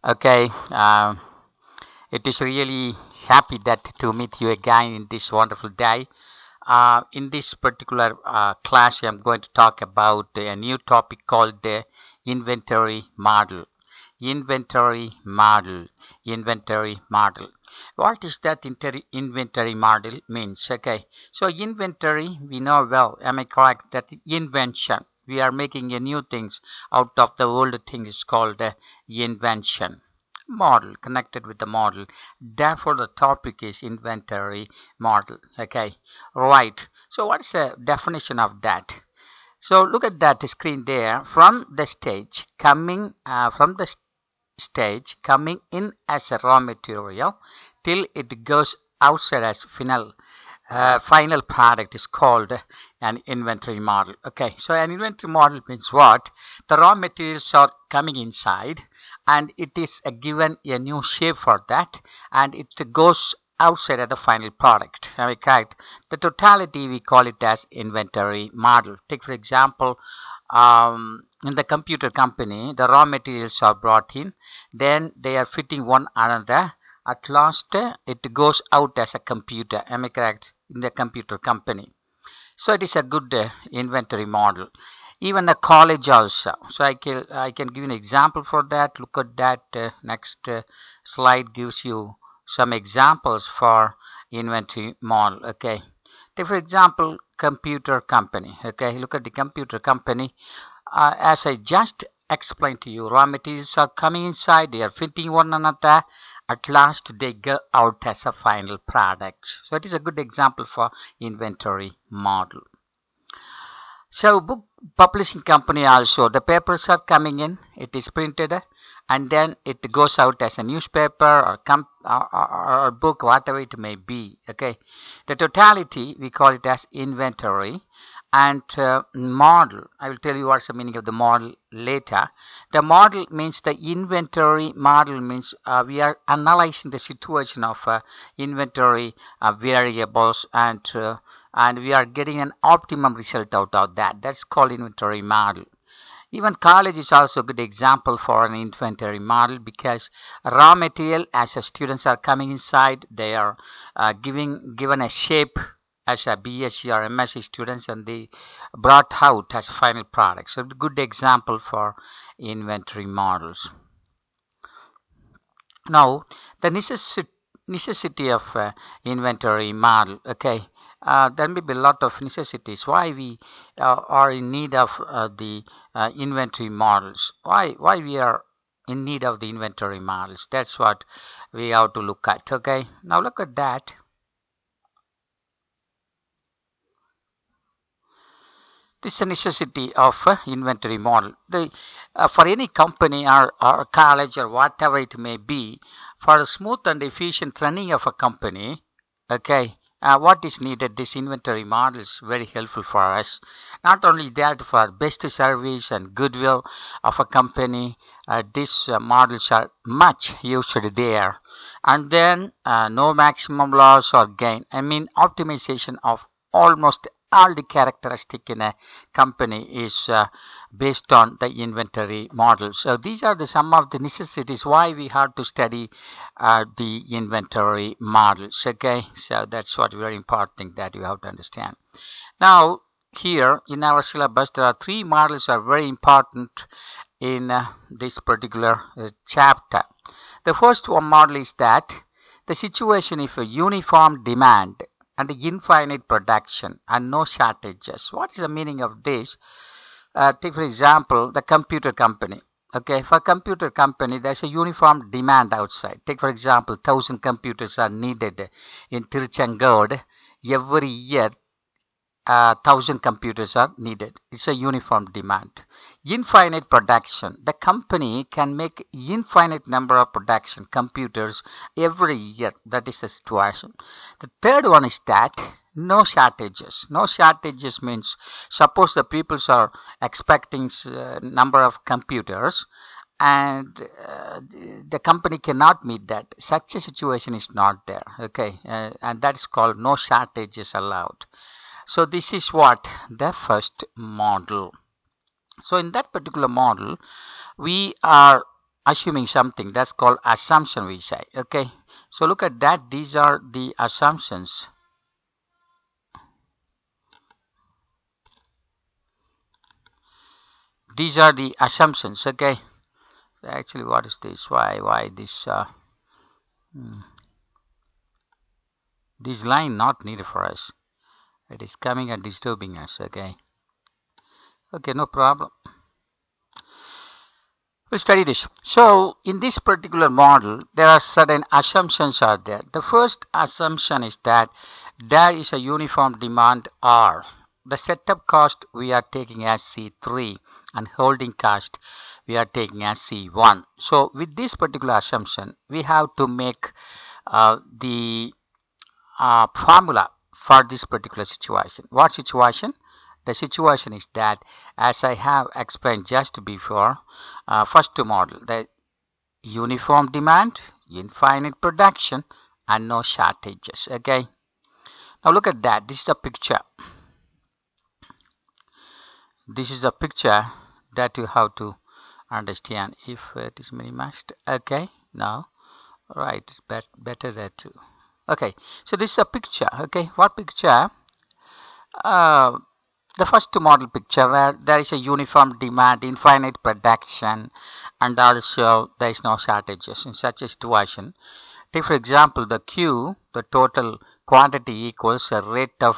Okay, it is really happy that to meet you again in this wonderful day. In this particular class, I'm going to talk about a new topic called the inventory model. Inventory model. Inventory model. What is that inventory model means? Okay, so inventory we know well. Am I correct? That invention. We are making a new things out of the old thing is called invention. Model connected with the model. Therefore, the topic is inventory model. Okay, right. So, what is the definition of that? So, look at that screen there. From the stage coming in as a raw material till it goes outside as final product is called an inventory model. Okay, so an inventory model means what? The raw materials are coming inside and it is given a new shape for that, and it goes outside of the final product. Okay, the totality we call it as inventory model. Take for example, in the computer company, the raw materials are brought in, then they are fitting one another. At last, it goes out as a computer. Am I correct? In the computer company. So it is a good inventory model. Even a college also. So I can give you an example for that. Look at that. Next slide gives you some examples for inventory model. Okay. Take for example, computer company. Okay. Look at the computer company. As I just explained to you, raw materials are coming inside. They are fitting one another. At last they go out as a final product. So it is a good example for inventory model. So book publishing company also, the papers are coming in, it is printed, and then it goes out as a newspaper or book, whatever it may be. Okay, the totality we call it as inventory. And model, I will tell you what's the meaning of the model later. The model means the inventory model means we are analyzing the situation of inventory variables, and we are getting an optimum result out of that. That's called inventory model. Even college is also a good example for an inventory model, because raw material as the students are coming inside, they are given a shape as a BSc or MSc students, and they brought out as final product. So good example for inventory models. Now the necessity of inventory model. Okay, there may be a lot of necessities why we are in need of the inventory models. Why we are in need of the inventory models? That's what we have to look at. Okay, now look at that. This is a necessity of inventory model. For any company or college or whatever it may be, for a smooth and efficient running of a company, okay, what is needed? This inventory model is very helpful for us. Not only that, for best service and goodwill of a company, these models are much used there. And then no maximum loss or gain. I mean optimization of almost all the characteristic in a company is based on the inventory model. So these are some of the necessities why we have to study the inventory models. Okay, so that's what very important that you have to understand. Now here in our syllabus, there are three models are very important in this particular chapter. The first one model is that the situation if a uniform demand and the infinite production and no shortages. What is the meaning of this? Take for example the computer company. Okay, for computer company there's a uniform demand outside. Take for example 1,000 computers are needed in Tiruchengood every year. 1,000 computers are needed. It's a uniform demand. Infinite production. The company can make infinite number of production computers every year. That is the situation. The third one is that no shortages. No shortages means suppose the people are expecting number of computers, and the company cannot meet that. Such a situation is not there. Okay, and that is called no shortages allowed. So this is what the first model. So in that particular model, we are assuming something. That's called assumption, we say. Okay, so look at that. These are the assumptions. These are the assumptions. Okay, actually, what is this? Why this this line not needed for us? It is coming and disturbing us. Okay, no problem. We'll study this. So in this particular model, there are certain assumptions are there. The first assumption is that there is a uniform demand R. The setup cost we are taking as C3 and holding cost we are taking as C1. So with this particular assumption, we have to make the formula for this particular situation. What situation? The situation is that, as I have explained just before, first model, the uniform demand, infinite production, and no shortages. Okay. Now look at that. This is a picture. This is a picture that you have to understand. If it is minimized. Okay. Now, right. It's better there too. Okay. So this is a picture. Okay. What picture? The first model picture where there is a uniform demand, infinite production, and also there is no shortages. In such a situation, take for example the Q, the total quantity equals a rate of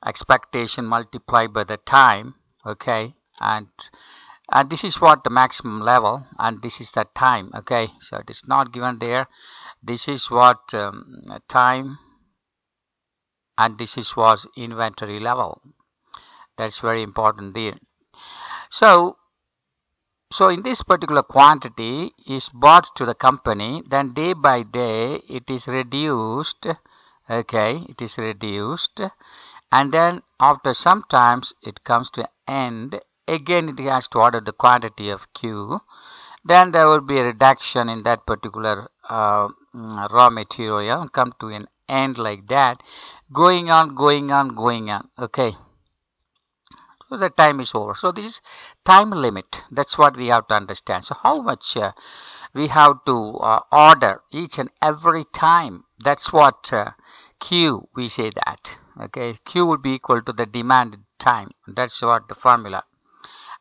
expectation multiplied by the time. Okay, and this is what the maximum level, and this is the time. Okay, so it is not given there. This is what time, and this is what inventory level. That's very important there. So in this particular quantity is bought to the company, then day by day it is reduced. Okay, it is reduced, and then after some times it comes to end. Again it has to order the quantity of Q. Then there will be a reduction in that particular raw material and come to an end like that, going on. Okay. So the time is over. So this is time limit. That's what we have to understand. So how much we have to order each and every time. That's what Q, we say that. Okay, Q would be equal to the demanded time. That's what the formula.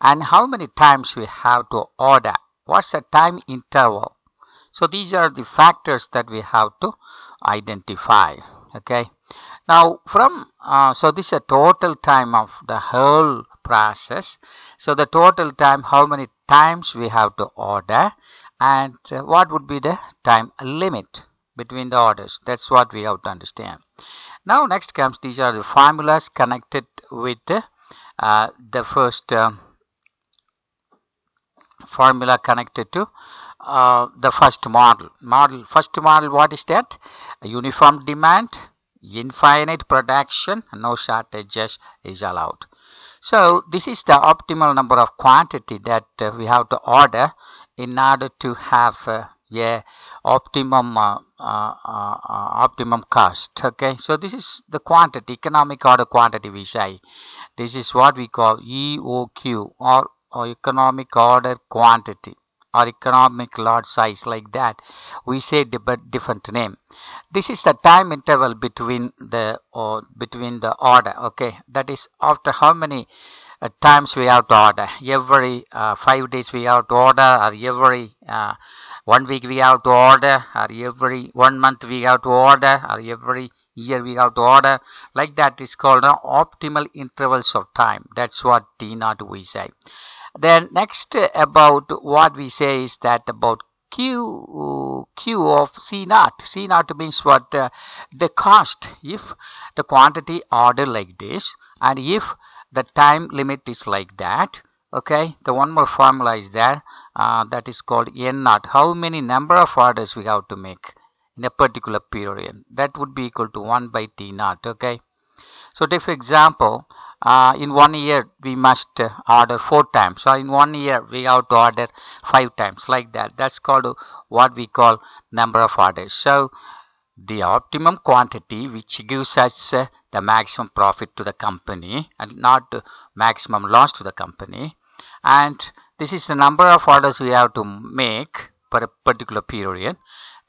And how many times we have to order. What's the time interval? So these are the factors that we have to identify. Okay. Now from so this is a total time of the whole process. So the total time, how many times we have to order, and what would be the time limit between the orders. That's what we have to understand. Now next comes, these are the formulas connected with the first formula connected to the first model. First model, what is that? A uniform demand, infinite production, no shortages is allowed. So this is the optimal number of quantity that we have to order in order to have a optimum optimum cost. Okay, so this is the quantity, economic order quantity, we say. This is what we call EOQ, or economic order quantity, or economic lot size, like that. We say different name. This is the time interval between the order. Okay, that is after how many times we have to order. Every 5 days we have to order, or every 1 week we have to order, or every 1 month we have to order, or every year we have to order. Like that is called optimal intervals of time. That's what T0 we say. Then next about what we say is that about Q of C0. C0 means what? The cost. If the quantity order like this, and if the time limit is like that. Okay, the one more formula is there, that is called N0. How many number of orders we have to make in a particular period? That would be equal to 1 by T0. Okay, so take for example, in 1 year we must order 4 times. So in 1 year we have to order 5 times, like that. That's called what we call number of orders. So the optimum quantity which gives us the maximum profit to the company and not maximum loss to the company, and This is the number of orders we have to make per a particular period.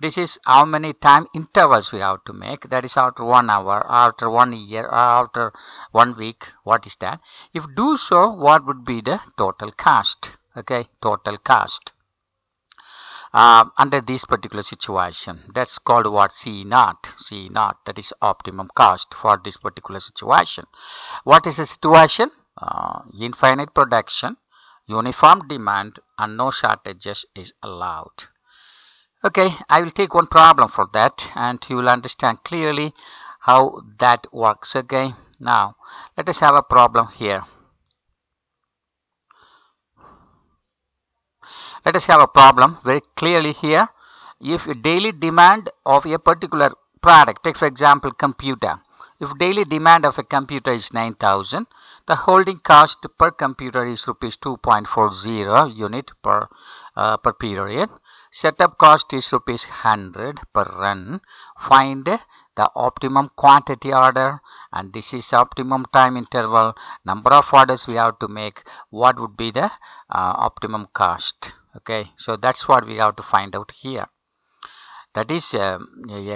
This is how many time intervals we have to make. That is after 1 hour, after 1 year, or after 1 week. What is that? If do so, what would be the total cost? Okay, total cost. Under this particular situation, that's called what? C naught. C naught, that is optimum cost for this particular situation. What is the situation? Infinite production, uniform demand, and no shortages is allowed. Okay, I will take one problem for that and you will understand clearly how that works. Okay, now let us have a problem here. Let us have a problem very clearly here. If daily demand of a particular product, take for example computer. If daily demand of a computer is 9,000, the holding cost per computer is rupees 2.40 unit per period. Setup cost is rupees 100 per run. Find the optimum quantity order, and this is optimum time interval, number of orders we have to make, what would be the optimum cost. Okay, so that's what we have to find out here. That is a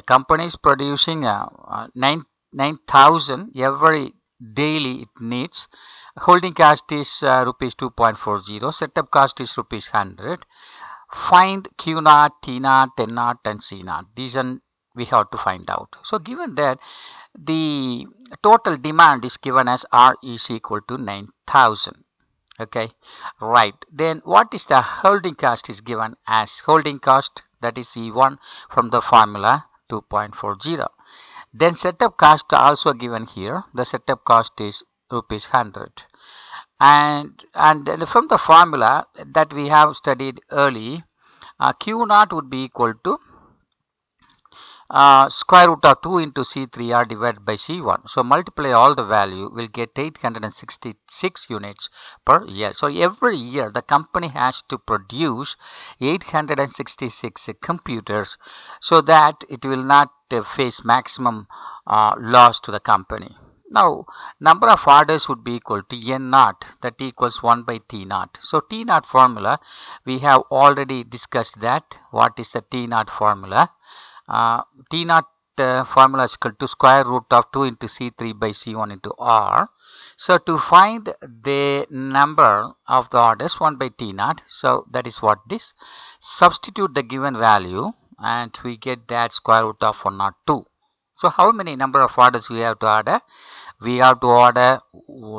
company is producing 9,000 every daily it needs. Holding cost is rupees 2.40. Setup cost is rupees 100. Find Q naught, T naught, N naught, and C naught. These are we have to find out. So given that the total demand is given as R is equal to 9,000. Okay, right. Then what is the holding cost is given as holding cost, that is E1 from the formula 2.40. Then setup cost also given here. The setup cost is rupees 100. And from the formula that we have studied early, Q naught would be equal to square root of 2 into C3R divided by C1. So multiply all the value, will get 866 units per year. So every year the company has to produce 866 computers so that it will not face maximum loss to the company. Now, number of orders would be equal to N naught, that equals 1 by T naught. So T naught formula, we have already discussed that. What is the T naught formula? T naught formula is equal to square root of 2 into C3 by C1 into R. So to find the number of the orders 1 by T naught, so that is what this. Substitute the given value and we get that square root of 102. So how many number of orders we have to order? We have to order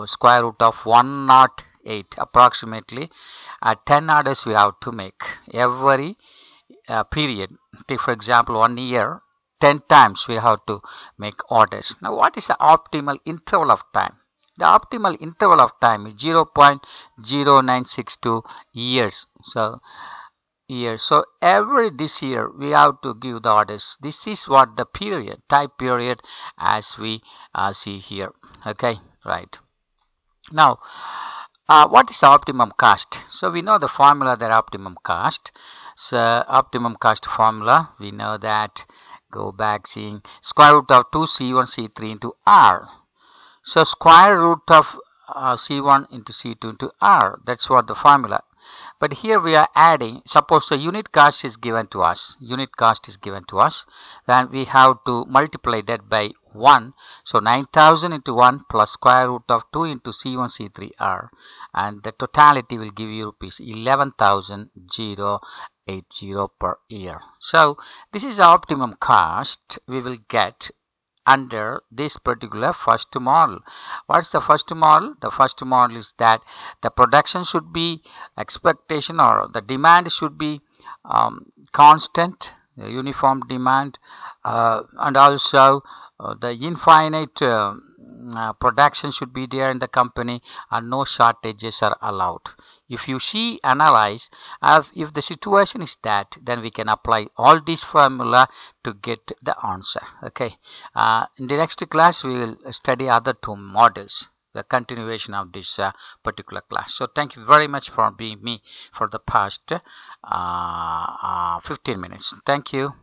square root of 108 approximately. 10 orders we have to make every period. Take for example 1 year, 10 times we have to make orders. Now what is the optimal interval of time? The optimal interval of time is 0.0962 years. So every this year we have to give the orders. This is what the period, type period, as we see here. Okay, right. Now what is the optimum cost? So we know the formula, that optimum cost. So optimum cost formula, we know that, go back seeing square root of 2 C1 C3 into R. So square root of C1 into C2 into R, that's what the formula. But here we are adding, suppose the unit cost is given to us, then we have to multiply that by 1. So 9,000 into 1 plus square root of 2 into C1 C3R, and the totality will give you rupees 11,080 per year. So this is the optimum cost we will get under this particular first model. What's the first model? The first model is that the production should be expectation, or the demand should be constant, uniform demand, and also the infinite production should be there in the company, and no shortages are allowed. If you see, analyze, if the situation is that, then we can apply all this formula to get the answer. Okay. In the next class we will study other two models, the continuation of this particular class. So thank you very much for being me for the past 15 minutes. Thank you.